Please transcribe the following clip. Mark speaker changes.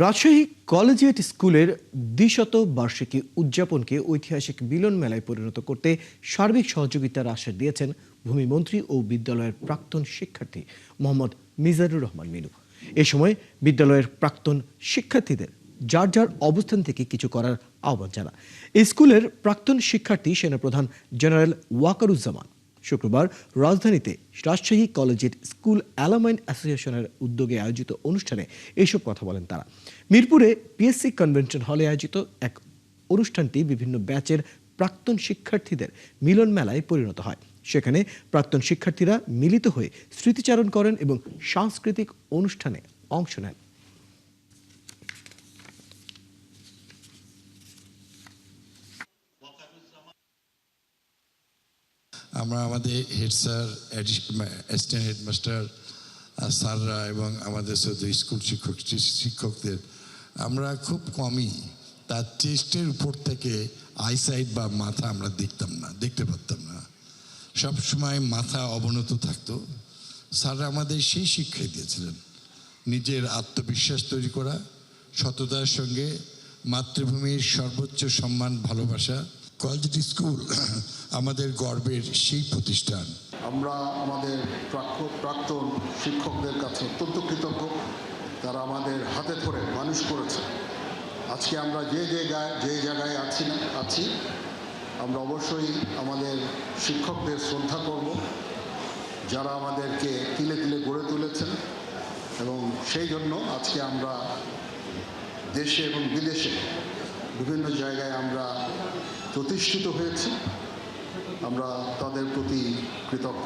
Speaker 1: Rajshahi collegiate স্কুলের দ্বিশত বার্ষিকী উদযাপনকে ঐতিহাসিক মিলন মেলায় পরিণত করতে সার্বিক সহযোগিতার আশ্বাস দিয়েছেন ভূমিমন্ত্রী ও বিদ্যালয়ের প্রাক্তন শিক্ষার্থী মোহাম্মদ মিজানুর রহমান মিনু। এ সময় বিদ্যালয়ের প্রাক্তন শিক্ষার্থীদের যার যার অবস্থান থেকে কিছু করার আহ্বান জানান স্কুলের প্রাক্তন শিক্ষার্থী সেনাপ্রধান জেনারেল ওয়াকারুজ্জামান। শুক্রবার রাজধানীতে রাজশাহী কলেজিয়েট স্কুল অ্যালামাইন অ্যাসোসিয়েশনের উদ্যোগে আয়োজিত অনুষ্ঠানে এইসব কথা বলেন তারা। মিরপুরে পিএসসি কনভেনশন হলে আয়োজিত এক অনুষ্ঠানটি বিভিন্ন ব্যাচের প্রাক্তন শিক্ষার্থীদের মিলন মেলায় পরিণত হয়। সেখানে প্রাক্তন শিক্ষার্থীরা মিলিত হয়ে স্মৃতিচারণ করেন এবং সাংস্কৃতিক অনুষ্ঠানে অংশ নেন।
Speaker 2: আমরা আমাদের হেড স্যার, অ্যাসিস্ট্যান্ট হেডমাস্টার স্যাররা এবং আমাদের সাথে স্কুল শিক্ষকদের আমরা খুব কমই তার চেস্টের উপর থেকে আইসাইট বা মাথা আমরা দেখতে পারতাম না। সবসময় মাথা অবনত থাকতো। স্যাররা আমাদের সেই শিক্ষাই দিয়েছিলেন, নিজের আত্মবিশ্বাস তৈরি করা, সততার সঙ্গে মাতৃভূমির সর্বোচ্চ সম্মান, ভালোবাসা। কলেজিয়েট স্কুল আমাদের গর্বের সেই প্রতিষ্ঠান।
Speaker 3: আমরা আমাদের প্রাক্তন শিক্ষকদের কাছে অত্যন্ত কৃতজ্ঞ। তারা আমাদের হাতে ধরে মানুষ করেছে। আজকে আমরা যে জায়গায় আছি আমরা অবশ্যই আমাদের শিক্ষকদের শ্রদ্ধা করব, যারা আমাদেরকে তিলে তিলে গড়ে তুলেছেন। এবং সেই জন্য আজকে আমরা দেশে এবং বিদেশে বিভিন্ন জায়গায় আমরা প্রতিষ্ঠিত হয়েছি। আমরা তাদের প্রতি কৃতজ্ঞ।